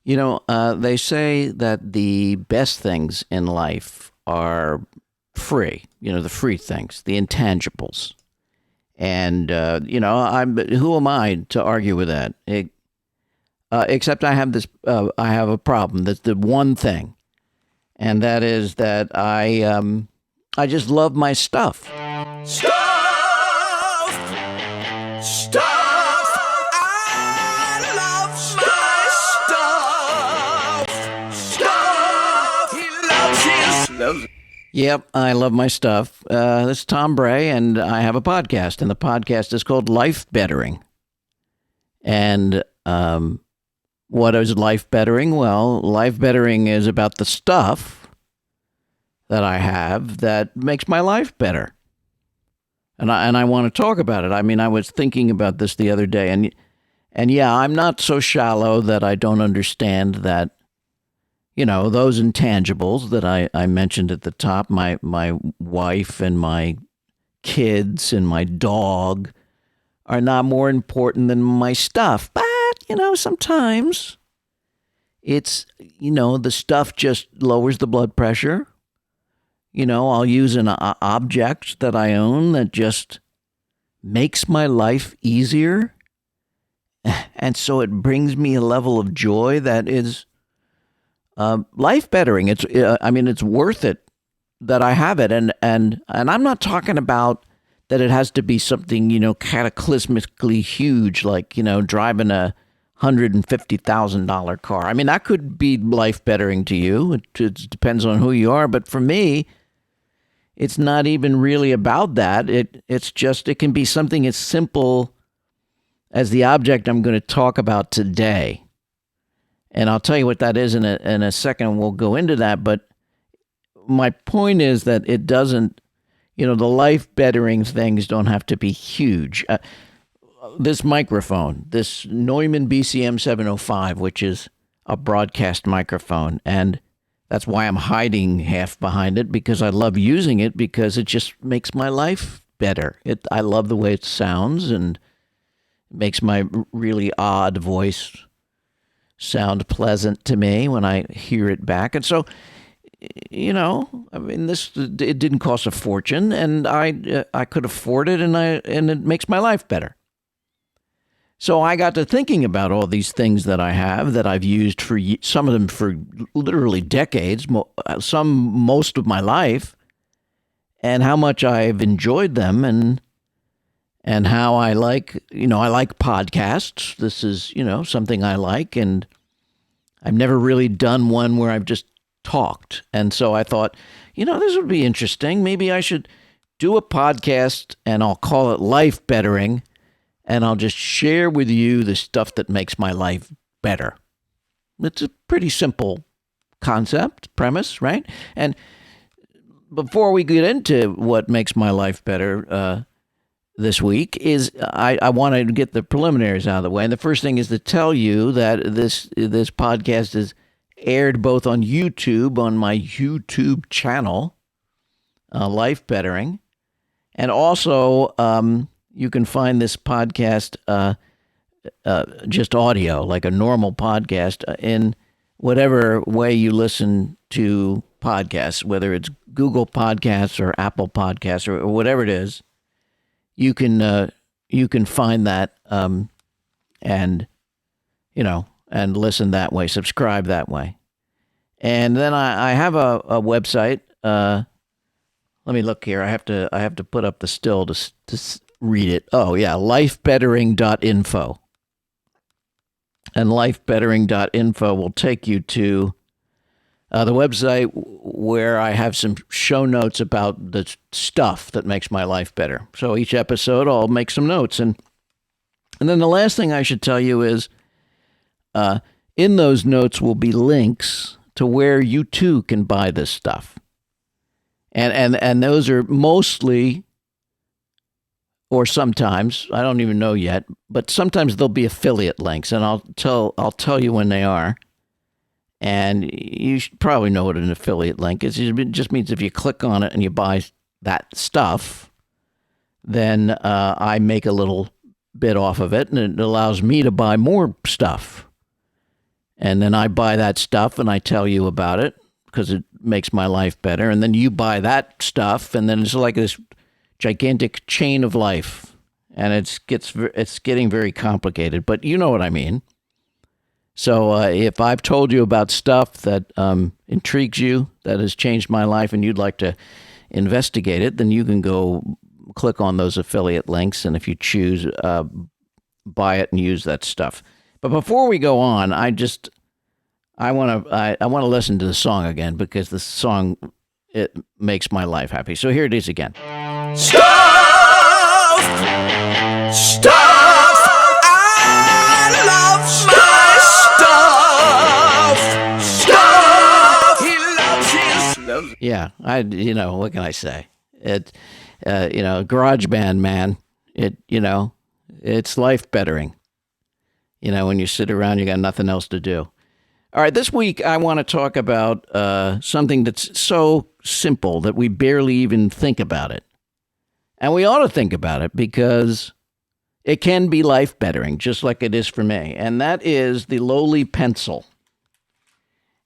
They say that the best things in life are free, the free things, the intangibles. And, who am I to argue with that? Except I have a problem. That's the one thing. And that is that I just love my stuff. Stuff! Stuff! I love my stuff! Stuff! He loves his... Yep, I love my stuff. This is Tom Bray, and I have a podcast, and the podcast is called Life Bettering. And what is life bettering? Well, life bettering is about the stuff that I have that makes my life better. And I want to talk about it. I mean, I was thinking about this the other day, and yeah, I'm not so shallow that I don't understand that, those intangibles that I mentioned at the top, my wife and my kids and my dog are not more important than my stuff. But, sometimes it's, the stuff just lowers the blood pressure. I'll use an object that I own that just makes my life easier. And so it brings me a level of joy that is life bettering. It's worth it that I have it. And I'm not talking about that it has to be something, cataclysmically huge, like, driving a $150,000 car. I mean, that could be life bettering to you. It depends on who you are. But for me, it's not even really about that. It's just, it can be something as simple as the object I'm going to talk about today. And I'll tell you what that is in a second. We'll go into that. But my point is that it doesn't, the life bettering things don't have to be huge. This microphone, this Neumann BCM 705, which is a broadcast microphone, and that's why I'm hiding half behind it, because I love using it, because it just makes my life better. I love the way it sounds, and it makes my really odd voice sound pleasant to me when I hear it back. And so, it didn't cost a fortune, and I could afford it, and it makes my life better. So I got to thinking about all these things that I have that I've used for some of them for literally decades, most of my life, and how much I've enjoyed them, and how I like podcasts. This is, something I like, and I've never really done one where I've just talked. And so I thought, this would be interesting. Maybe I should do a podcast, and I'll call it Life Bettering. And I'll just share with you the stuff that makes my life better. It's a pretty simple concept, premise, right? And before we get into what makes my life better this week, is I want to get the preliminaries out of the way. And the first thing is to tell you that this podcast is aired both on YouTube, on my YouTube channel, Life Bettering, and also you can find this podcast just audio, like a normal podcast, in whatever way you listen to podcasts, whether it's Google Podcasts or Apple Podcasts or whatever it is. You can find that and listen that way, subscribe that way. And then I have a website. Let me look here. I have to put up the still to read it. Oh, yeah, lifebettering.info. And lifebettering.info will take you to the website where I have some show notes about the stuff that makes my life better. So each episode, I'll make some notes. And then the last thing I should tell you is in those notes will be links to where you too can buy this stuff. And those are mostly, or sometimes, I don't even know yet, but sometimes there'll be affiliate links, and I'll tell you when they are. And you should probably know what an affiliate link is. It just means if you click on it and you buy that stuff, then I make a little bit off of it, and it allows me to buy more stuff. And then I buy that stuff and I tell you about it because it makes my life better. And then you buy that stuff, and then it's like this gigantic chain of life. And it's getting very complicated, but you know what I mean. So if I've told you about stuff that intrigues you, that has changed my life, and you'd like to investigate it, then you can go click on those affiliate links, and if you choose, buy it and use that stuff. But before we go on, I want to listen to the song again, because the song, it makes my life happy. So here it is again. Stuff! I love my stuff! Stuff! He loves his... Yeah, what can I say? GarageBand, man. It's life bettering. When you sit around, you got nothing else to do. All right, this week I want to talk about something that's so simple that we barely even think about it. And we ought to think about it because it can be life bettering, just like it is for me. And that is the lowly pencil.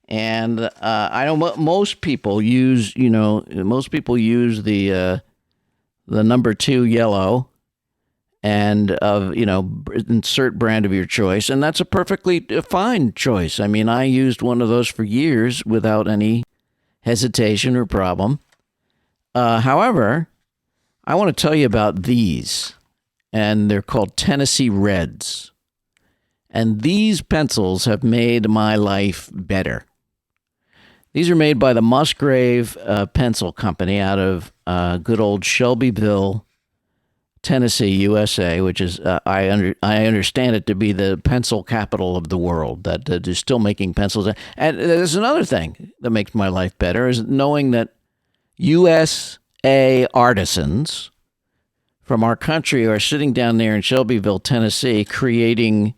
And I know most people use, the number 2 yellow and insert brand of your choice. And that's a perfectly fine choice. I mean, I used one of those for years without any hesitation or problem. However, I want to tell you about these, and they're called Tennessee Reds. And these pencils have made my life better. These are made by the Musgrave Pencil Company out of good old Shelbyville, Tennessee, USA, which is, I understand it to be the pencil capital of the world, that is still making pencils. And there's another thing that makes my life better, is knowing that USA artisans from our country are sitting down there in Shelbyville, Tennessee, creating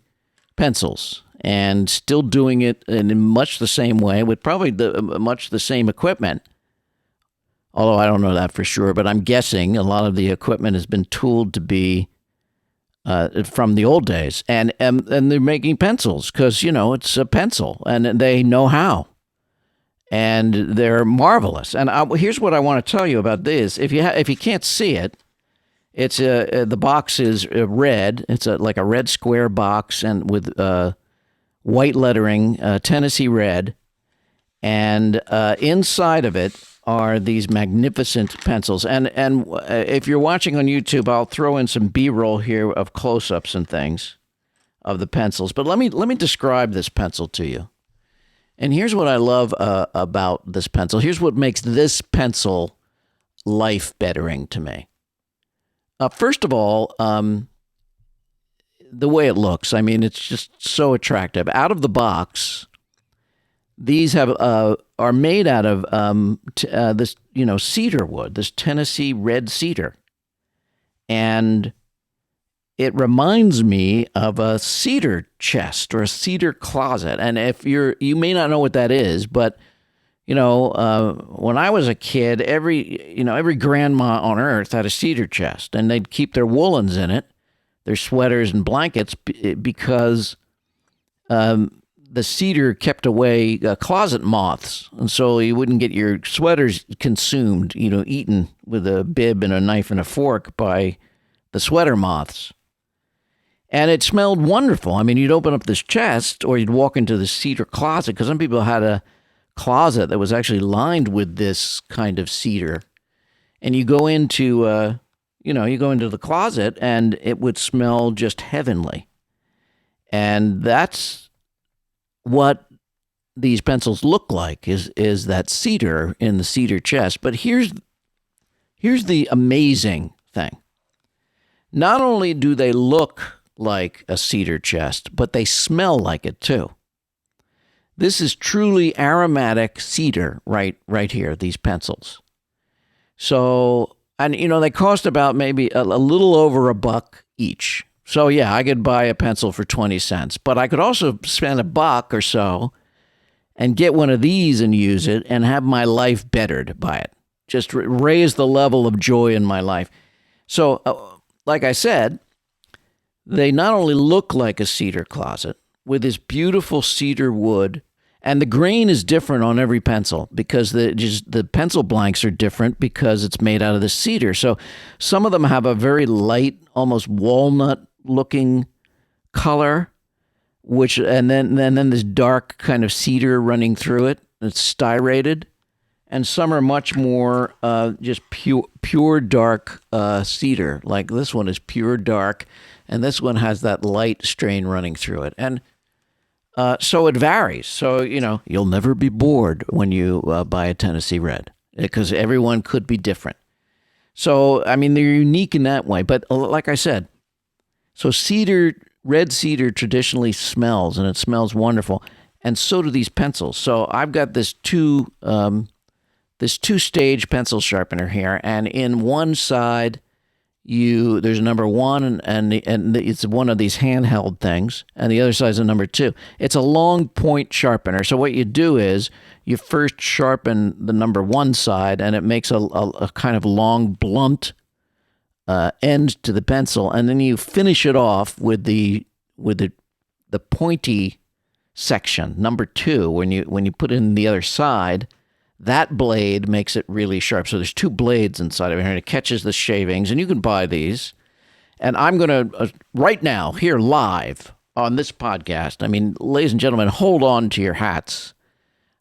pencils and still doing it in much the same way with probably much the same equipment. Although I don't know that for sure, but I'm guessing a lot of the equipment has been tooled to be from the old days. And they're making pencils because, it's a pencil and they know how. And they're marvelous. And here's what I want to tell you about this. If you can't see it, it's the box is red. It's like a red square box and with white lettering, Tennessee Red. And inside of it are these magnificent pencils. And if you're watching on YouTube, I'll throw in some B-roll here of close-ups and things of the pencils. But let me describe this pencil to you. And here's what I love about this pencil. Here's what makes this pencil life-bettering to me. First of all, the way it looks. I mean, it's just so attractive. Out of the box, these are made out of this, cedar wood, this Tennessee red cedar. And it reminds me of a cedar chest or a cedar closet. And if you may not know what that is, but when I was a kid, every grandma on earth had a cedar chest, and they'd keep their woolens in it, their sweaters and blankets, because the cedar kept away closet moths, and so you wouldn't get your sweaters consumed, eaten with a bib and a knife and a fork by the sweater moths. And it smelled wonderful. I mean, you'd open up this chest, or you'd walk into the cedar closet, because some people had a closet that was actually lined with this kind of cedar. And you go into, the closet, and it would smell just heavenly. And that's what these pencils look like, is that cedar in the cedar chest. But here's the amazing thing. Not only do they look like a cedar chest, but they smell like it too. This is truly aromatic cedar right here, these pencils. So, and they cost about maybe a little over $1 each. So yeah, I could buy a pencil for 20 cents, but I could also spend $1 or so and get one of these and use it and have my life bettered by it. Just raise the level of joy in my life. So, like I said, they not only look like a cedar closet, with this beautiful cedar wood. And the grain is different on every pencil because the pencil blanks are different because it's made out of the cedar. So some of them have a very light, almost walnut-looking color, and then this dark kind of cedar running through it. It's styrated, and some are much more just pure dark cedar. Like this one is pure dark, and this one has that light strain running through it. And so it varies. So, you'll never be bored when you buy a Tennessee Red because everyone could be different. So, I mean, they're unique in that way. But like I said, so red cedar traditionally smells, and it smells wonderful. And so do these pencils. So I've got this two-stage pencil sharpener here, and in one side, there's a number 1, and it's one of these handheld things, and the other side is a number 2. It's a long point sharpener. So what you do is you first sharpen the number 1 side, and it makes a kind of long, blunt end to the pencil, and then you finish it off with the pointy section, number 2. When you put it in the other side, that blade makes it really sharp. So there's 2 blades inside of it, and it catches the shavings, and you can buy these. And I'm going to, right now, here live on this podcast, I mean, ladies and gentlemen, hold on to your hats.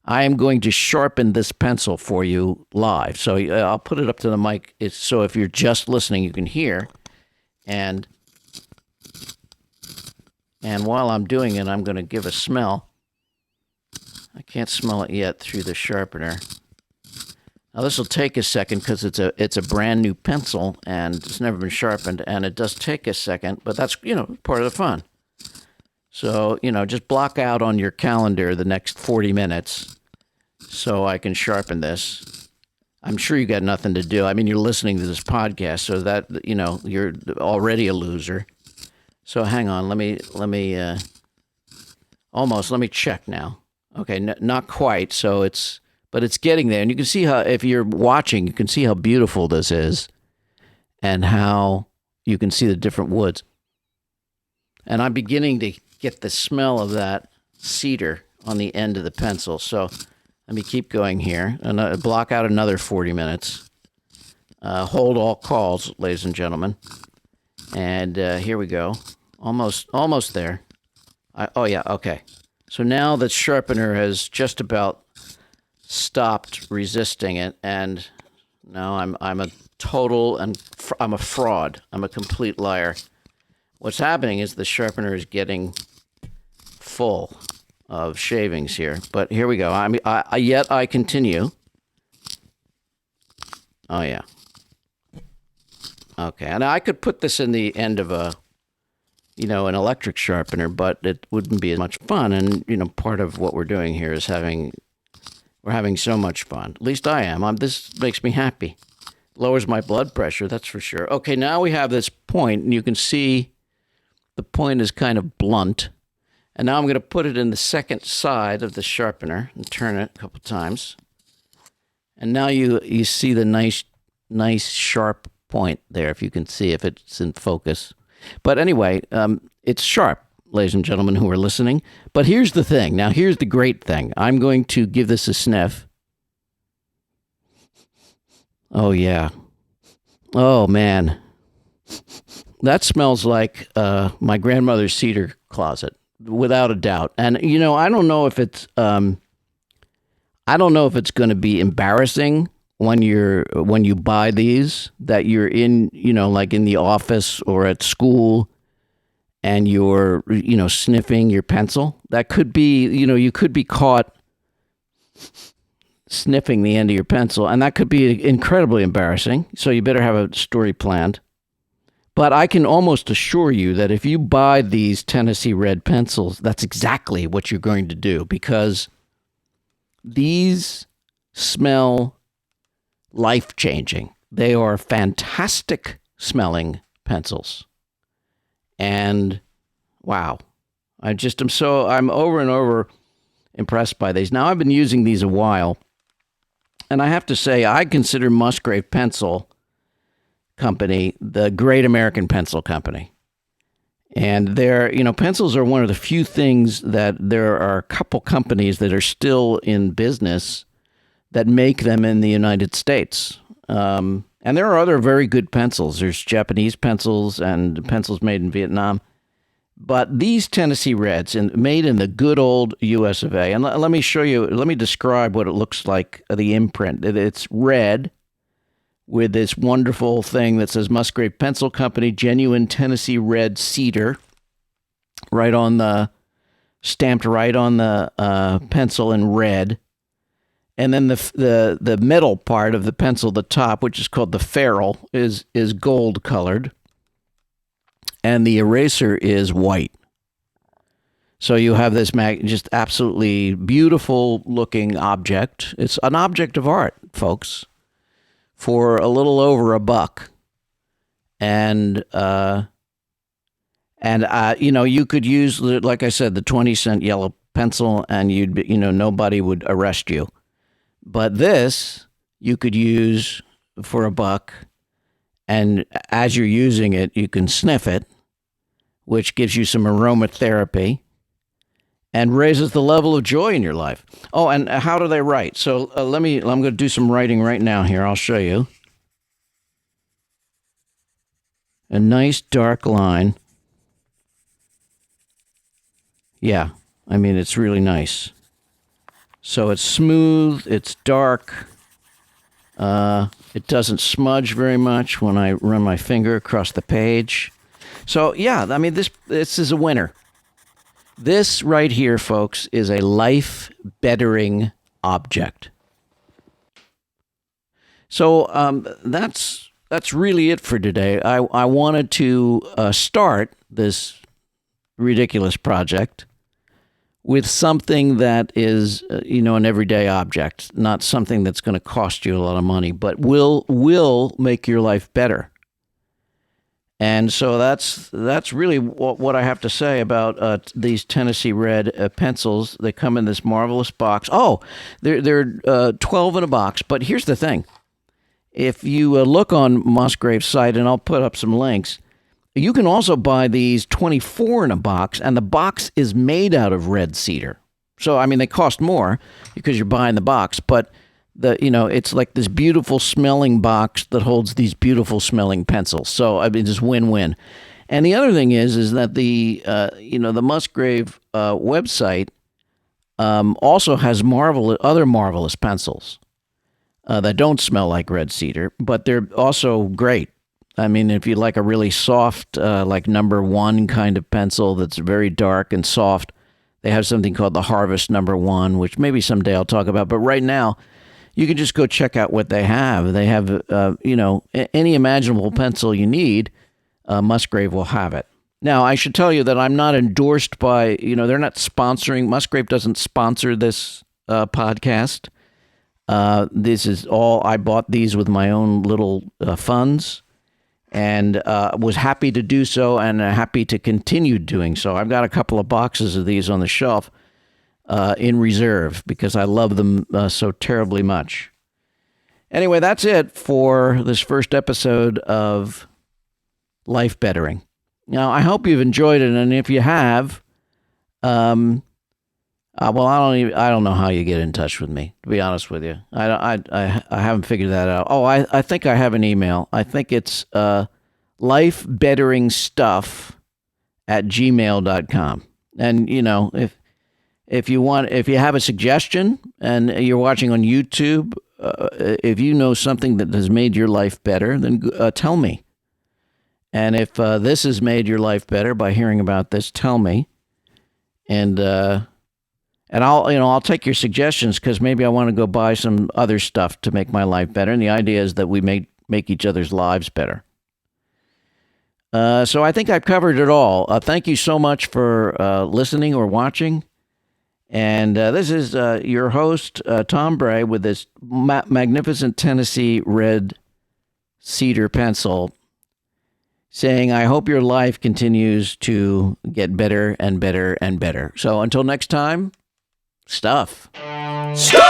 I am going to sharpen this pencil for you live. So I'll put it up to the mic so if you're just listening, you can hear. And while I'm doing it, I'm going to give a smell. I can't smell it yet through the sharpener. Now this will take a second because it's a brand new pencil and it's never been sharpened, and it does take a second, but that's part of the fun. So just block out on your calendar the next 40 minutes so I can sharpen this. I'm sure you got nothing to do. I mean, you're listening to this podcast, so that you're already a loser. So hang on, let me check now. Okay, not quite. But it's getting there, and you can see how, if you're watching, you can see how beautiful this is, and how you can see the different woods. And I'm beginning to get the smell of that cedar on the end of the pencil. So let me keep going here, and block out another 40 minutes. Hold all calls, ladies and gentlemen. And here we go. Almost there. Oh yeah, okay. So now the sharpener has just about stopped resisting it, and now I'm a total, and I'm a fraud. I'm a complete liar. What's happening is the sharpener is getting full of shavings here. But here we go. Yet I continue. Oh yeah. Okay, and I could put this in the end of an electric sharpener, but it wouldn't be as much fun. And, part of what we're doing here is we're having so much fun. At least I am. This makes me happy. Lowers my blood pressure, that's for sure. Okay, now we have this point, and you can see the point is kind of blunt. And now I'm going to put it in the second side of the sharpener and turn it a couple times. And now you see the nice sharp point there, if you can see, if it's in focus. But anyway, it's sharp, ladies and gentlemen who are listening. But here's the thing. Now, here's the great thing. I'm going to give this a sniff. Oh, yeah. Oh, man. That smells like my grandmother's cedar closet, without a doubt. And, I don't know if it's going to be embarrassing when you buy these, that you're in, like in the office or at school, and you're, sniffing your pencil. That could be, you could be caught sniffing the end of your pencil, and that could be incredibly embarrassing. So you better have a story planned. But I can almost assure you that if you buy these Tennessee Red pencils, that's exactly what you're going to do, because these smell life-changing. They are fantastic smelling pencils. And wow, I'm over and over impressed by these. Now, I've been using these a while, and I have to say, I consider Musgrave Pencil Company the great American pencil company. And pencils are one of the few things that there are a couple companies that are still in business that make them in the United States. And there are other very good pencils. There's Japanese pencils and pencils made in Vietnam. But these Tennessee Reds, made in the good old US of A. And let me show you, let me describe what it looks like, the imprint. It's red with this wonderful thing that says Musgrave Pencil Company, Genuine Tennessee Red Cedar, stamped right on the pencil in red. And then the metal part of the pencil, the top, which is called the ferrule, is gold colored. And the eraser is white. So you have this just absolutely beautiful looking object. It's an object of art, folks, for a little over $1. And you could use, like I said, the 20-cent yellow pencil, and nobody would arrest you. But this you could use for $1. And as you're using it, you can sniff it, which gives you some aromatherapy and raises the level of joy in your life. Oh, and how do they write? So I'm going to do some writing right now here. I'll show you. A nice dark line. Yeah, I mean, it's really nice. So it's smooth, it's dark. It doesn't smudge very much when I run my finger across the page. So, yeah, I mean, this is a winner. This right here, folks, is a life-bettering object. So that's really it for today. I wanted to start this ridiculous project with something that is, an everyday object, not something that's going to cost you a lot of money, but will make your life better. And so that's really what I have to say about these Tennessee Red pencils. They come in this marvelous box. Oh, they're 12 in a box. But here's the thing: if you look on Musgrave's site, and I'll put up some links, you can also buy these 24 in a box, and the box is made out of red cedar. So I mean, they cost more because you're buying the box, but it's like this beautiful smelling box that holds these beautiful smelling pencils. So I mean, just win-win. And the other thing is that the Musgrave website also has other marvelous pencils that don't smell like red cedar, but they're also great. I mean, if you like a really soft, like number 1 kind of pencil that's very dark and soft, they have something called the Harvest number 1, which maybe someday I'll talk about. But right now, you can just go check out what they have. They have, any imaginable pencil you need, Musgrave will have it. Now, I should tell you that I'm not endorsed by, they're not sponsoring. Musgrave doesn't sponsor this podcast. This is all, I bought these with my own little funds, and was happy to do so, and happy to continue doing so. I've got a couple of boxes of these on the shelf in reserve because I love them so terribly much. Anyway, that's it for this first episode of Life Bettering. Now, I hope you've enjoyed it, and if you have, I don't know how you get in touch with me, to be honest with you. I haven't figured that out. Oh, I think I have an email. I think it's lifebetteringstuff@gmail.com. And if you have a suggestion and you're watching on YouTube, if you know something that has made your life better, then tell me. And if this has made your life better by hearing about this, tell me. And I'll take your suggestions, because maybe I want to go buy some other stuff to make my life better. And the idea is that we make each other's lives better. So I think I've covered it all. Thank you so much for listening or watching. And this is your host, Tom Bray, with this magnificent Tennessee Red Cedar pencil, saying, I hope your life continues to get better and better and better. So until next time, stuff. Stuff!